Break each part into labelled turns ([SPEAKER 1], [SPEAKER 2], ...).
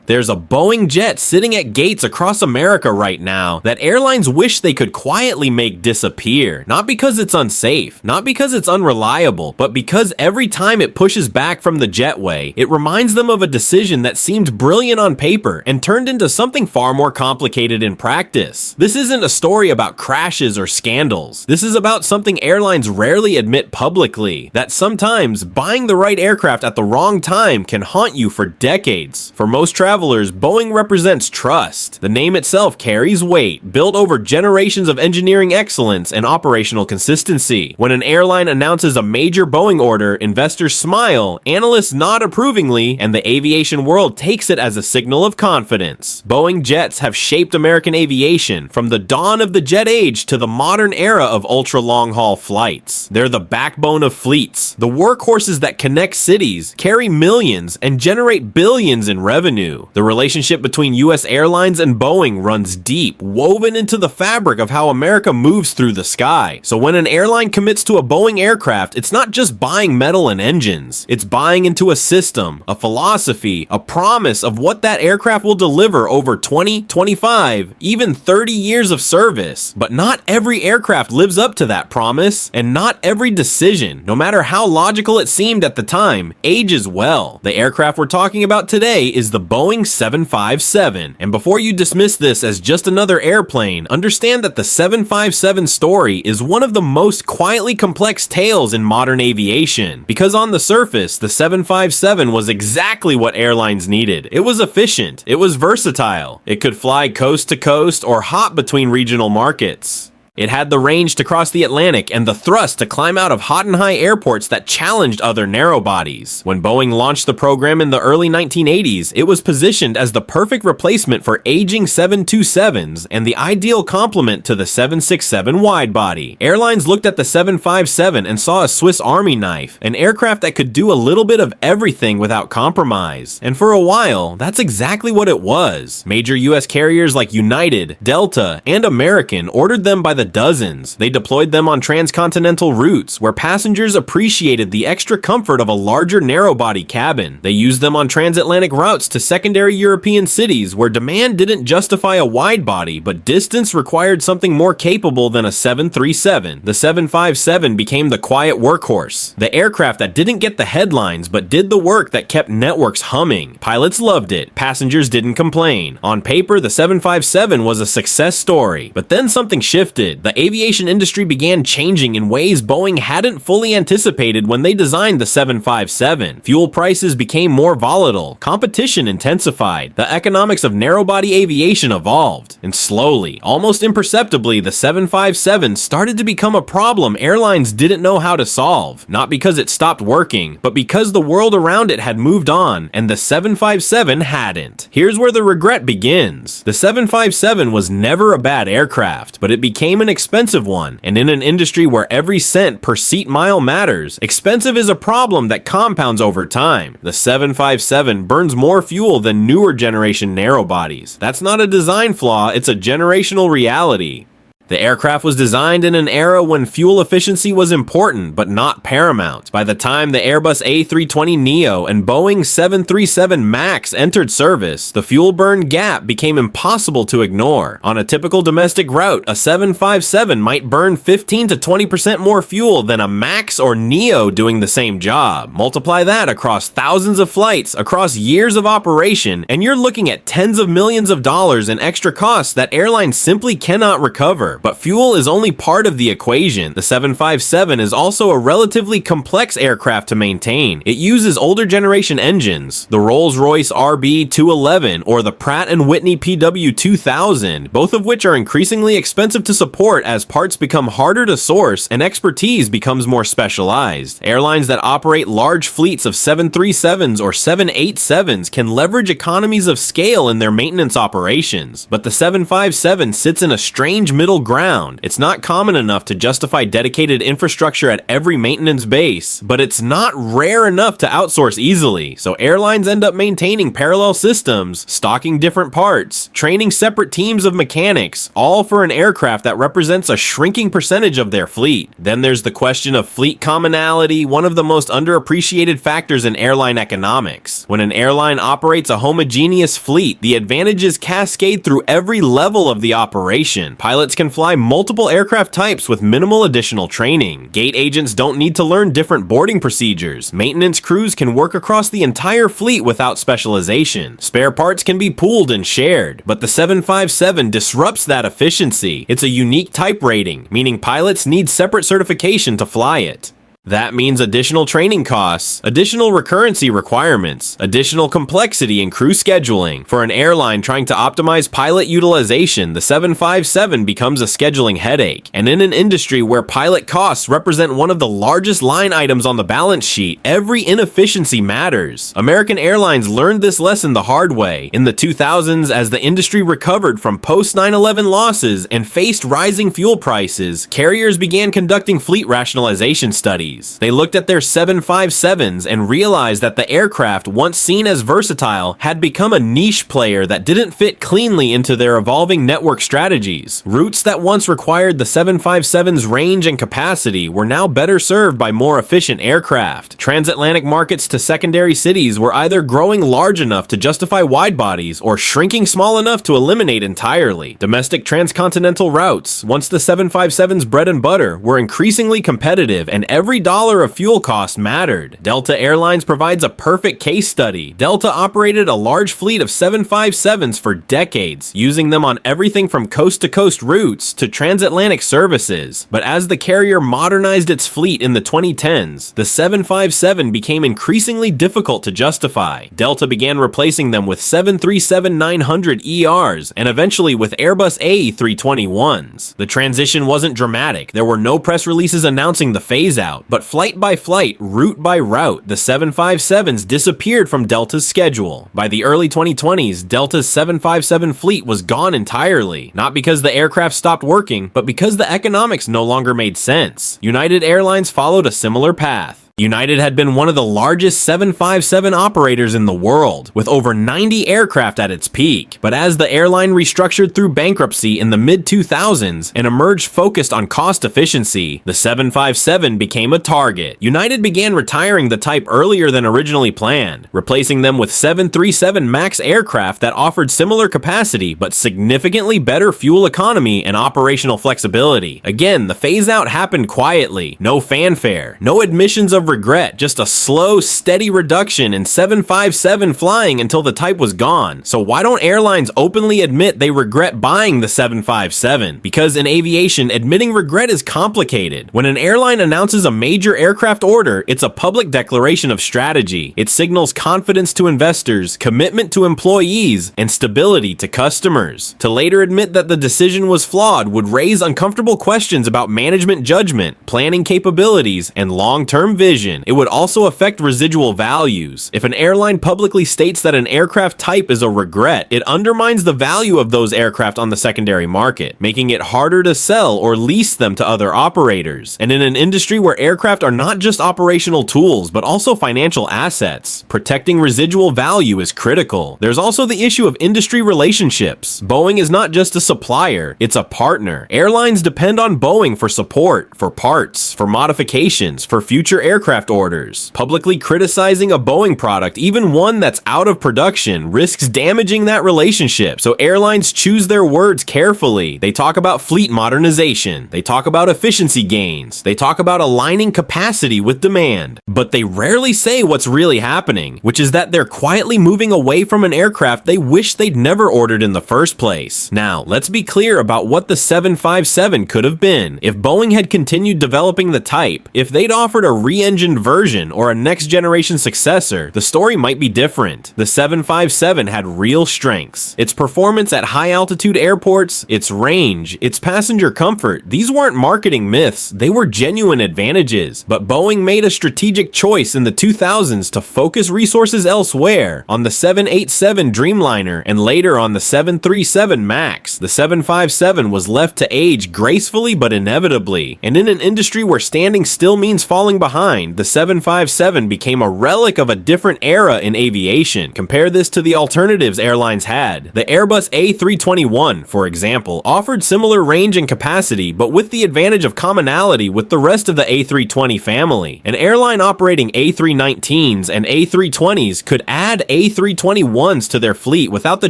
[SPEAKER 1] There's a Boeing jet sitting at gates across America right now that airlines wish they could quietly make disappear. Not because it's unsafe, not because it's unreliable, but because every time it pushes back from the jetway, it reminds them of a decision that seemed brilliant on paper and turned into something far more complicated in practice. This isn't a story about crashes or scandals. This is about something airlines rarely admit publicly, that sometimes buying the right aircraft at the wrong time can haunt you for decades. For most travelers, Boeing represents trust. The name itself carries weight, built over generations of engineering excellence and operational consistency. When an airline announces a major Boeing order, investors smile, analysts nod approvingly, and the aviation world takes it as a signal of confidence. Boeing jets have shaped American aviation from the dawn of the jet age to the modern era of ultra-long-haul flights. They're the backbone of fleets, the workhorses that connect cities, carry millions, and generate billions in revenue. The relationship between US Airlines and Boeing runs deep, woven into the fabric of how America moves through the sky. So when an airline commits to a Boeing aircraft, it's not just buying metal and engines. It's buying into a system, a philosophy, a promise of what that aircraft will deliver over 20, 25, even 30 years of service. But not every aircraft lives up to that promise, and not every decision, no matter how logical it seemed at the time, ages well. The aircraft we're talking about today is the Boeing 757, and before you dismiss this as just another airplane, understand that the 757 story is one of the most quietly complex tales in modern aviation, because on the surface, the 757 was exactly what airlines needed. It was efficient, it was versatile, it could fly coast to coast or hop between regional markets. It had the range to cross the Atlantic and the thrust to climb out of hot and high airports that challenged other narrow bodies. When Boeing launched the program in the early 1980s, it was positioned as the perfect replacement for aging 727s and the ideal complement to the 767 widebody. Airlines looked at the 757 and saw a Swiss Army knife, an aircraft that could do a little bit of everything without compromise. And for a while, that's exactly what it was. Major US carriers like United, Delta, and American ordered them by the dozens. They deployed them on transcontinental routes where passengers appreciated the extra comfort of a larger narrow-body cabin. They used them on transatlantic routes to secondary European cities where demand didn't justify a wide-body, but distance required something more capable than a 737. The 757 became the quiet workhorse, the aircraft that didn't get the headlines but did the work that kept networks humming. Pilots loved it, passengers didn't complain. On paper, the 757 was a success story, but then something shifted. The aviation industry began changing in ways Boeing hadn't fully anticipated when they designed the 757. Fuel prices became more volatile, competition intensified, the economics of narrow-body aviation evolved, and slowly, almost imperceptibly, the 757 started to become a problem airlines didn't know how to solve, not because it stopped working, but because the world around it had moved on, and the 757 hadn't. Here's where the regret begins. The 757 was never a bad aircraft, but it became an expensive one, and in an industry where every cent per seat mile matters, expensive is a problem that compounds over time. The 757 burns more fuel than newer generation narrow bodies. That's not a design flaw, it's a generational reality. The aircraft was designed in an era when fuel efficiency was important, but not paramount. By the time the Airbus A320neo and Boeing 737 MAX entered service, the fuel burn gap became impossible to ignore. On a typical domestic route, a 757 might burn 15 to 20% more fuel than a MAX or neo doing the same job. Multiply that across thousands of flights, across years of operation, and you're looking at tens of millions of dollars in extra costs that airlines simply cannot recover. But fuel is only part of the equation. The 757 is also a relatively complex aircraft to maintain. It uses older generation engines, the Rolls-Royce RB211 or the Pratt & Whitney PW2000, both of which are increasingly expensive to support as parts become harder to source and expertise becomes more specialized. Airlines that operate large fleets of 737s or 787s can leverage economies of scale in their maintenance operations, but the 757 sits in a strange middle ground. It's not common enough to justify dedicated infrastructure at every maintenance base, but it's not rare enough to outsource easily, so airlines end up maintaining parallel systems, stocking different parts, training separate teams of mechanics, all for an aircraft that represents a shrinking percentage of their fleet. Then there's the question of fleet commonality, one of the most underappreciated factors in airline economics. When an airline operates a homogeneous fleet, the advantages cascade through every level of the operation. Pilots can fly multiple aircraft types with minimal additional training. Gate agents don't need to learn different boarding procedures. Maintenance crews can work across the entire fleet without specialization. Spare parts can be pooled and shared, but the 757 disrupts that efficiency. It's a unique type rating, meaning pilots need separate certification to fly it. That means additional training costs, additional recurrency requirements, additional complexity in crew scheduling. For an airline trying to optimize pilot utilization, the 757 becomes a scheduling headache. And in an industry where pilot costs represent one of the largest line items on the balance sheet, every inefficiency matters. American Airlines learned this lesson the hard way. In the 2000s, as the industry recovered from post-9/11 losses and faced rising fuel prices, carriers began conducting fleet rationalization studies. They looked at their 757s and realized that the aircraft, once seen as versatile, had become a niche player that didn't fit cleanly into their evolving network strategies. Routes that once required the 757's range and capacity were now better served by more efficient aircraft. Transatlantic markets to secondary cities were either growing large enough to justify wide bodies or shrinking small enough to eliminate entirely. Domestic transcontinental routes, once the 757's bread and butter, were increasingly competitive, and every dollar of fuel cost mattered. Delta Airlines provides a perfect case study. Delta operated a large fleet of 757s for decades, using them on everything from coast-to-coast routes to transatlantic services. But as the carrier modernized its fleet in the 2010s, the 757 became increasingly difficult to justify. Delta began replacing them with 737-900 ERs and eventually with Airbus A321s. The transition wasn't dramatic. There were no press releases announcing the phase-out, but flight by flight, route by route, the 757s disappeared from Delta's schedule. By the early 2020s, Delta's 757 fleet was gone entirely, not because the aircraft stopped working, but because the economics no longer made sense. United Airlines followed a similar path. United had been one of the largest 757 operators in the world, with over 90 aircraft at its peak. But as the airline restructured through bankruptcy in the mid-2000s and emerged focused on cost efficiency, the 757 became a target. United began retiring the type earlier than originally planned, replacing them with 737 MAX aircraft that offered similar capacity but significantly better fuel economy and operational flexibility. Again, the phase-out happened quietly, no fanfare, no admissions of regret, just a slow, steady reduction in 757 flying until the type was gone. So why don't airlines openly admit they regret buying the 757? Because in aviation, admitting regret is complicated. When an airline announces a major aircraft order, it's a public declaration of strategy. It signals confidence to investors, commitment to employees, and stability to customers. To later admit that the decision was flawed would raise uncomfortable questions about management judgment, planning capabilities, and long-term vision. It would also affect residual values. If an airline publicly states that an aircraft type is a regret, it undermines the value of those aircraft on the secondary market, making it harder to sell or lease them to other operators. And in an industry where aircraft are not just operational tools, but also financial assets, protecting residual value is critical. There's also the issue of industry relationships. Boeing is not just a supplier, it's a partner. Airlines depend on Boeing for support, for parts, for modifications, for future aircraft orders. Publicly criticizing a Boeing product, even one that's out of production, risks damaging that relationship, so airlines choose their words carefully. They talk about fleet modernization, they talk about efficiency gains, they talk about aligning capacity with demand, but they rarely say what's really happening, which is that they're quietly moving away from an aircraft they wish they'd never ordered in the first place. Now, let's be clear about what the 757 could have been. If Boeing had continued developing the type, if they'd offered a re re-engined version or a next-generation successor, the story might be different. The 757 had real strengths. Its performance at high-altitude airports, its range, its passenger comfort, these weren't marketing myths, they were genuine advantages. But Boeing made a strategic choice in the 2000s to focus resources elsewhere, on the 787 Dreamliner and later on the 737 MAX. The 757 was left to age gracefully but inevitably, and in an industry where standing still means falling behind, the 757 became a relic of a different era in aviation. Compare this to the alternatives airlines had. The Airbus A321, for example, offered similar range and capacity, but with the advantage of commonality with the rest of the A320 family. An airline operating A319s and A320s could add A321s to their fleet without the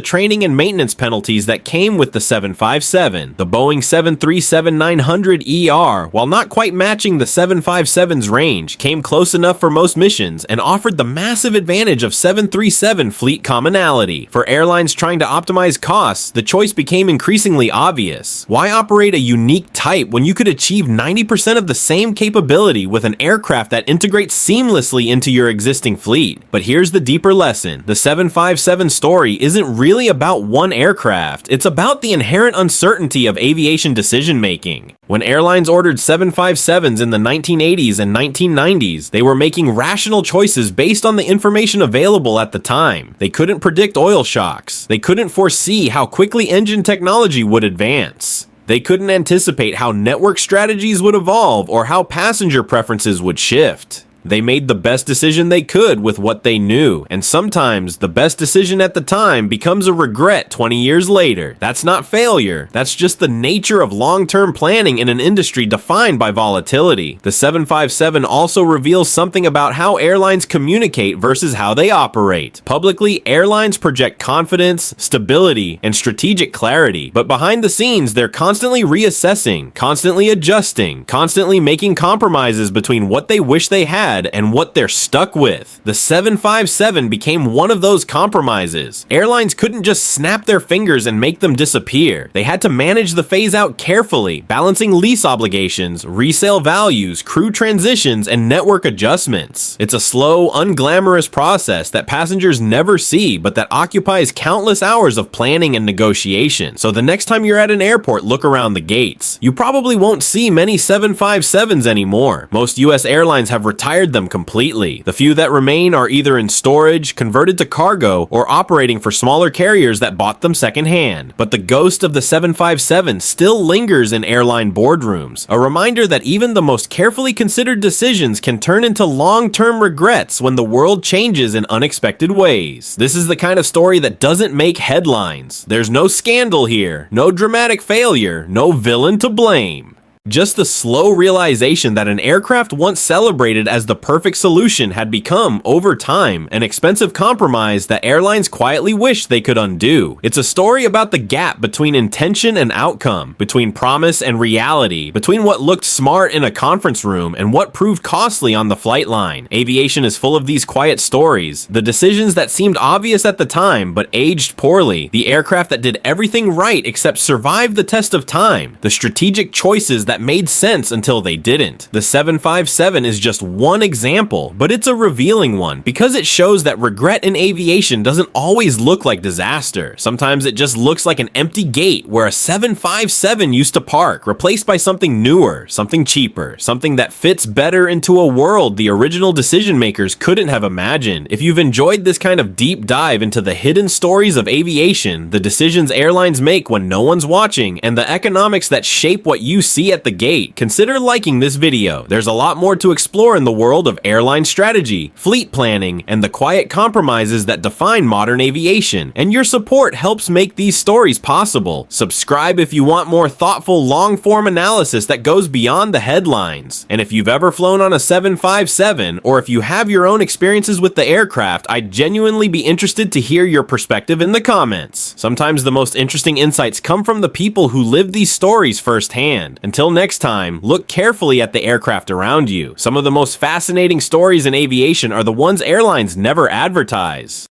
[SPEAKER 1] training and maintenance penalties that came with the 757. The Boeing 737-900ER, while not quite matching the 757's range, came close enough for most missions and offered the massive advantage of 737 fleet commonality. For airlines trying to optimize costs, the choice became increasingly obvious. Why operate a unique type when you could achieve 90% of the same capability with an aircraft that integrates seamlessly into your existing fleet? But here's the deeper lesson. The 757 story isn't really about one aircraft. It's about the inherent uncertainty of aviation decision-making. When airlines ordered 757s in the 1980s and 1990s, they were making rational choices based on the information available at the time. They couldn't predict oil shocks. They couldn't foresee how quickly engine technology would advance. They couldn't anticipate how network strategies would evolve or how passenger preferences would shift. They made the best decision they could with what they knew, and sometimes the best decision at the time becomes a regret 20 years later. That's not failure, that's just the nature of long-term planning in an industry defined by volatility. The 757 also reveals something about how airlines communicate versus how they operate. Publicly, airlines project confidence, stability, and strategic clarity, but behind the scenes, they're constantly reassessing, constantly adjusting, constantly making compromises between what they wish they had and what they're stuck with. The 757 became one of those compromises. Airlines couldn't just snap their fingers and make them disappear. They had to manage the phase out carefully, balancing lease obligations, resale values, crew transitions, and network adjustments. It's a slow, unglamorous process that passengers never see, but that occupies countless hours of planning and negotiation. So the next time you're at an airport, look around the gates. You probably won't see many 757s anymore. Most US airlines have retired them completely. The few that remain are either in storage, converted to cargo, or operating for smaller carriers that bought them secondhand. But the ghost of the 757 still lingers in airline boardrooms, a reminder that even the most carefully considered decisions can turn into long-term regrets when the world changes in unexpected ways. This is the kind of story that doesn't make headlines. There's no scandal here, no dramatic failure, no villain to blame. Just the slow realization that an aircraft once celebrated as the perfect solution had become, over time, an expensive compromise that airlines quietly wish they could undo. It's a story about the gap between intention and outcome, between promise and reality, between what looked smart in a conference room and what proved costly on the flight line. Aviation is full of these quiet stories, the decisions that seemed obvious at the time but aged poorly, the aircraft that did everything right except survive the test of time, the strategic choices that made sense until they didn't. The 757 is just one example, but it's a revealing one because it shows that regret in aviation doesn't always look like disaster. Sometimes it just looks like an empty gate where a 757 used to park, replaced by something newer, something cheaper, something that fits better into a world the original decision makers couldn't have imagined. If you've enjoyed this kind of deep dive into the hidden stories of aviation, the decisions airlines make when no one's watching, and the economics that shape what you see at the gate, consider liking this video. There's a lot more to explore in the world of airline strategy, fleet planning, and the quiet compromises that define modern aviation, and your support helps make these stories possible. Subscribe if you want more thoughtful, long-form analysis that goes beyond the headlines. And if you've ever flown on a 757, or if you have your own experiences with the aircraft, I'd genuinely be interested to hear your perspective in the comments. Sometimes the most interesting insights come from the people who live these stories firsthand. Until next time, look carefully at the aircraft around you. Some of the most fascinating stories in aviation are the ones airlines never advertise.